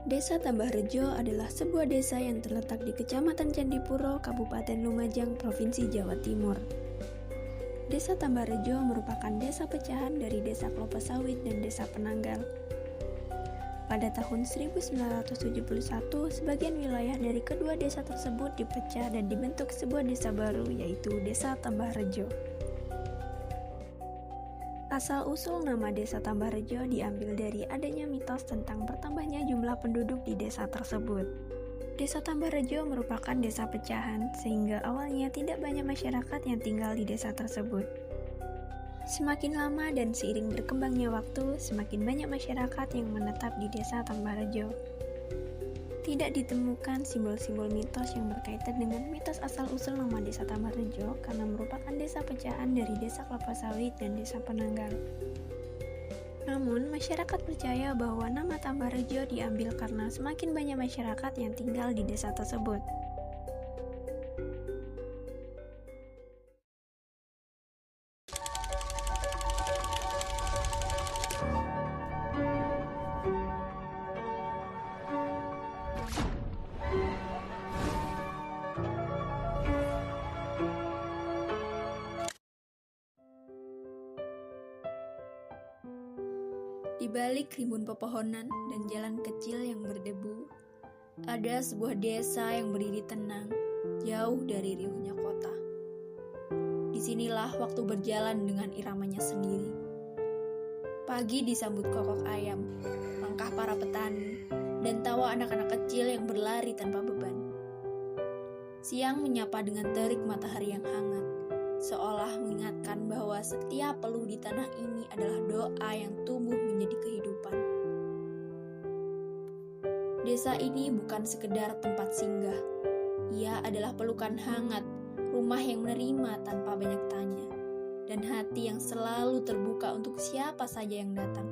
Desa Tambahrejo adalah sebuah desa yang terletak di Kecamatan Candipuro, Kabupaten Lumajang, Provinsi Jawa Timur. Desa Tambahrejo merupakan desa pecahan dari Desa Klopo Sawit dan Desa Penanggal. Pada tahun 1971, sebagian wilayah dari kedua desa tersebut dipecah dan dibentuk sebuah desa baru, yaitu Desa Tambahrejo. Asal-usul nama Desa Tambahrejo diambil dari adanya mitos tentang bertambahnya jumlah penduduk di desa tersebut. Desa Tambahrejo merupakan desa pecahan, sehingga awalnya tidak banyak masyarakat yang tinggal di desa tersebut. Semakin lama dan seiring berkembangnya waktu, semakin banyak masyarakat yang menetap di Desa Tambahrejo. Tidak ditemukan simbol-simbol mitos yang berkaitan dengan mitos asal-usul nama Desa Tambahrejo karena merupakan desa pecahan dari Desa Klopo Sawit dan Desa Penanggal. Namun, masyarakat percaya bahwa nama Tambahrejo diambil karena semakin banyak masyarakat yang tinggal di desa tersebut. Di balik rimbun pepohonan dan jalan kecil yang berdebu, ada sebuah desa yang berdiri tenang, jauh dari riuhnya kota. Disinilah waktu berjalan dengan iramanya sendiri. Pagi disambut kokok ayam, langkah para petani, dan tawa anak-anak kecil yang berlari tanpa beban. Siang menyapa dengan terik matahari yang hangat, seolah mengingatkan bahwa setiap peluh di tanah ini adalah doa yang tumbuh menjadi kehidupan. Desa ini bukan sekedar tempat singgah. Ia adalah pelukan hangat, rumah yang menerima tanpa banyak tanya, dan hati yang selalu terbuka untuk siapa saja yang datang.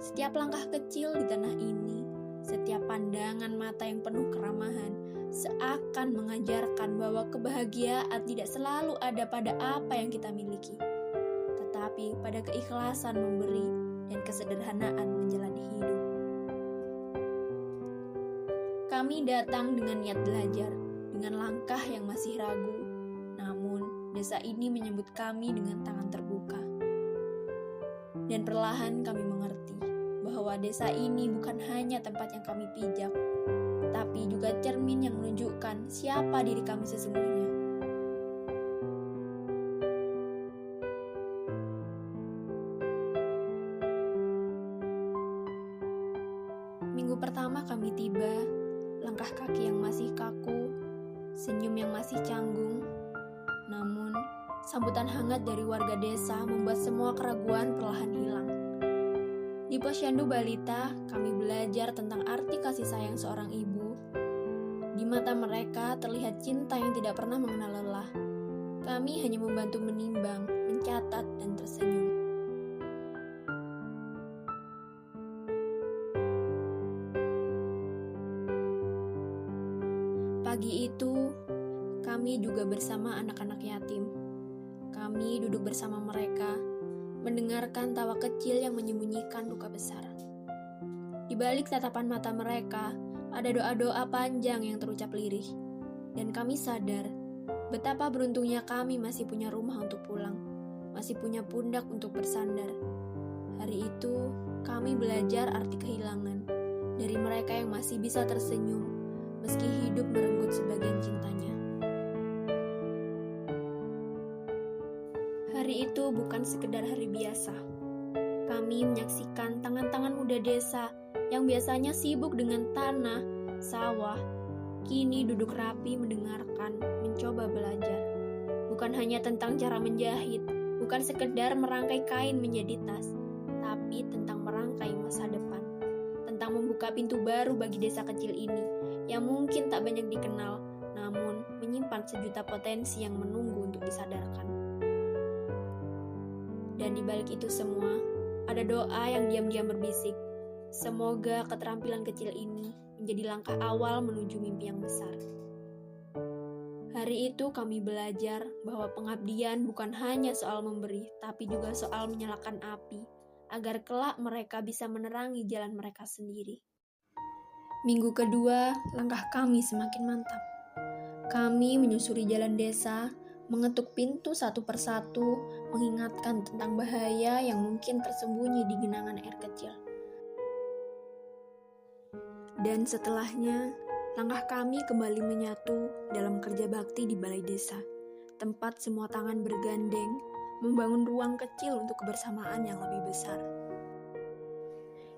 Setiap langkah kecil di tanah ini, setiap pandangan mata yang penuh keramahan, seakan mengajarkan bahwa kebahagiaan tidak selalu ada pada apa yang kita miliki, tetapi pada keikhlasan memberi dan kesederhanaan menjalani hidup. Kami datang dengan niat belajar, dengan langkah yang masih ragu, namun desa ini menyambut kami dengan tangan terbuka. Dan perlahan kami mengerti bahwa desa ini bukan hanya tempat yang kami pijak, tapi juga cermin yang menunjukkan siapa diri kami sesungguhnya. Minggu pertama kami tiba, langkah kaki yang masih kaku, senyum yang masih canggung. Namun, sambutan hangat dari warga desa membuat semua keraguan perlahan hilang. Di Posyandu Balita, kami belajar tentang arti kasih sayang seorang ibu. Di mata mereka terlihat cinta yang tidak pernah mengenal lelah. Kami hanya membantu menimbang, mencatat, dan tersenyum. Pagi itu, kami juga bersama anak-anak yatim. Kami duduk bersama mereka, mendengarkan tawa kecil yang menyembunyikan luka besar. Di balik tatapan mata mereka, ada doa-doa panjang yang terucap lirih. Dan kami sadar, betapa beruntungnya kami masih punya rumah untuk pulang, masih punya pundak untuk bersandar. Hari itu, kami belajar arti kehilangan dari mereka yang masih bisa tersenyum, meski hidup merenggut sebagian cintanya. Hari itu bukan sekedar hari biasa. Kami menyaksikan tangan-tangan muda desa yang biasanya sibuk dengan tanah, sawah, kini duduk rapi mendengarkan, mencoba belajar. Bukan hanya tentang cara menjahit, bukan sekedar merangkai kain menjadi tas, tapi tentang merangkai masa depan. Tentang membuka pintu baru bagi desa kecil ini, yang mungkin tak banyak dikenal, namun menyimpan sejuta potensi yang menunggu untuk disadarkan. Dan di balik itu semua, ada doa yang diam-diam berbisik. Semoga keterampilan kecil ini menjadi langkah awal menuju mimpi yang besar. Hari itu kami belajar bahwa pengabdian bukan hanya soal memberi, tapi juga soal menyalakan api, agar kelak mereka bisa menerangi jalan mereka sendiri. Minggu kedua, langkah kami semakin mantap. Kami menyusuri jalan desa, mengetuk pintu satu persatu, mengingatkan tentang bahaya yang mungkin tersembunyi di genangan air kecil. Dan setelahnya, langkah kami kembali menyatu dalam kerja bakti di balai desa, tempat semua tangan bergandeng, membangun ruang kecil untuk kebersamaan yang lebih besar.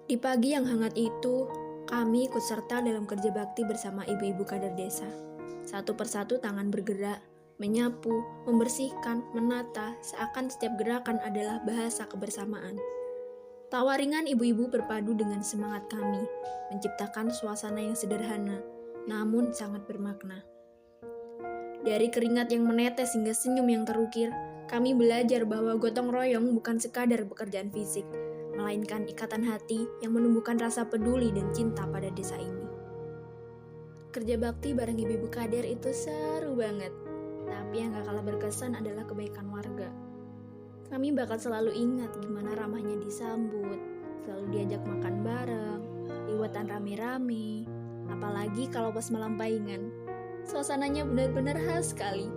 Di pagi yang hangat itu, kami ikut serta dalam kerja bakti bersama ibu-ibu kader desa. Satu persatu tangan bergerak, menyapu, membersihkan, menata, seakan setiap gerakan adalah bahasa kebersamaan. Tawa ringan ibu-ibu berpadu dengan semangat kami, menciptakan suasana yang sederhana, namun sangat bermakna. Dari keringat yang menetes hingga senyum yang terukir, kami belajar bahwa gotong royong bukan sekadar pekerjaan fisik, melainkan ikatan hati yang menumbuhkan rasa peduli dan cinta pada desa ini. Kerja bakti bareng ibu-ibu kader itu seru banget, tapi yang gak kalah berkesan adalah kebaikan warga. Kami bakal selalu ingat gimana ramahnya disambut, selalu diajak makan bareng, liwatan rame-rame, apalagi kalau pas malam paingan. Suasananya benar-benar khas sekali.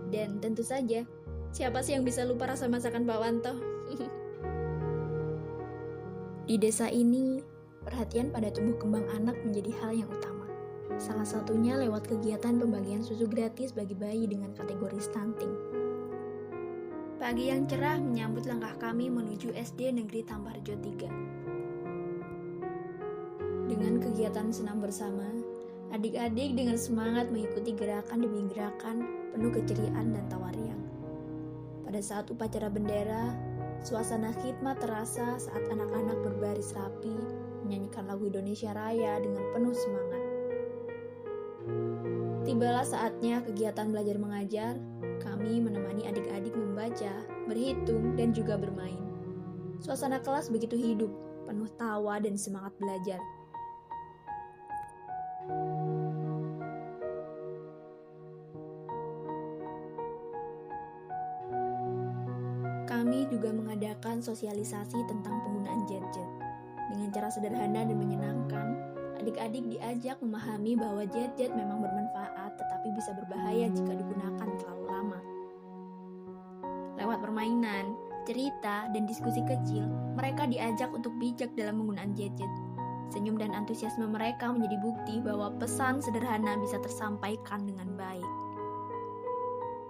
Dan tentu saja, siapa sih yang bisa lupa rasa masakan Pak Wanto? Di desa ini, perhatian pada tumbuh kembang anak menjadi hal yang utama. Salah satunya lewat kegiatan pembagian susu gratis bagi bayi dengan kategori stunting. Pagi yang cerah menyambut langkah kami menuju SD Negeri Tambarjo 3. Dengan kegiatan senam bersama, adik-adik dengan semangat mengikuti gerakan demi gerakan penuh keceriaan dan tawa riang. Pada saat upacara bendera, suasana khidmat terasa saat anak-anak berbaris rapi, menyanyikan lagu Indonesia Raya dengan penuh semangat. Tibalah saatnya kegiatan belajar mengajar, kami menemani adik-adik membaca, berhitung, dan juga bermain. Suasana kelas begitu hidup, penuh tawa dan semangat belajar. Kami juga mengadakan sosialisasi tentang penggunaan gadget. Dengan cara sederhana dan menyenangkan, adik-adik diajak memahami bahwa gadget memang bermanfaat tetapi bisa berbahaya jika digunakan terlalu lama. Lewat permainan, cerita, dan diskusi kecil, mereka diajak untuk bijak dalam penggunaan gadget. Senyum dan antusiasme mereka menjadi bukti bahwa pesan sederhana bisa tersampaikan dengan baik.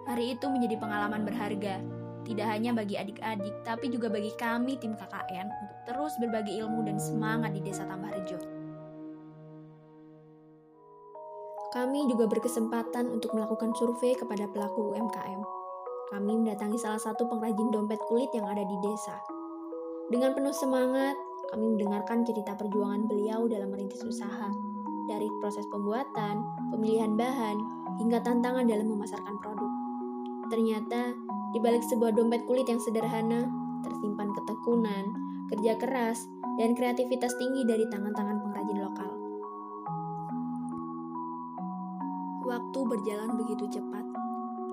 Hari itu menjadi pengalaman berharga, tidak hanya bagi adik-adik, tapi juga bagi kami tim KKN untuk terus berbagi ilmu dan semangat di Desa Tambarjo. Kami juga berkesempatan untuk melakukan survei kepada pelaku UMKM. Kami mendatangi salah satu pengrajin dompet kulit yang ada di desa. Dengan penuh semangat, kami mendengarkan cerita perjuangan beliau dalam merintis usaha, dari proses pembuatan, pemilihan bahan, hingga tantangan dalam memasarkan produk. Ternyata, di balik sebuah dompet kulit yang sederhana, tersimpan ketekunan, kerja keras, dan kreativitas tinggi dari tangan-tangan pengrajin lokal. Waktu berjalan begitu cepat.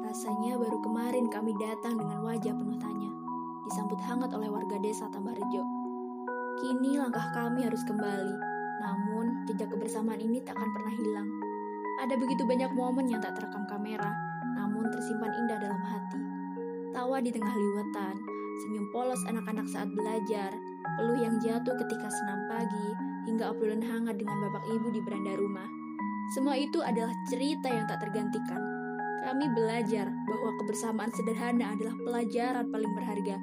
Rasanya baru kemarin kami datang dengan wajah penuh tanya, disambut hangat oleh warga desa Tambarjo. Kini langkah kami harus kembali, namun jejak kebersamaan ini tak akan pernah hilang. Ada begitu banyak momen yang tak terekam kamera, namun tersimpan indah dalam hati. Tawa di tengah liwetan, senyum polos anak-anak saat belajar, peluh yang jatuh ketika senam pagi, hingga obrolan hangat dengan bapak ibu di beranda rumah. Semua itu adalah cerita yang tak tergantikan. Kami belajar bahwa kebersamaan sederhana adalah pelajaran paling berharga.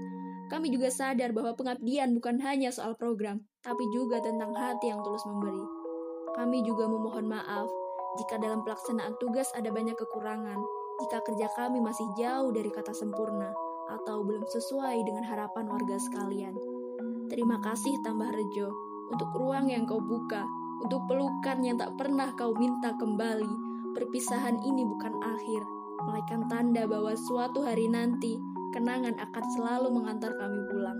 Kami juga sadar bahwa pengabdian bukan hanya soal program, tapi juga tentang hati yang tulus memberi. Kami juga memohon maaf jika dalam pelaksanaan tugas ada banyak kekurangan, jika kerja kami masih jauh dari kata sempurna, atau belum sesuai dengan harapan warga sekalian. Terima kasih Tambarjo, untuk ruang yang kau buka, untuk pelukan yang tak pernah kau minta kembali. Perpisahan ini bukan akhir, melainkan tanda bahwa suatu hari nanti, kenangan akan selalu mengantar kami pulang.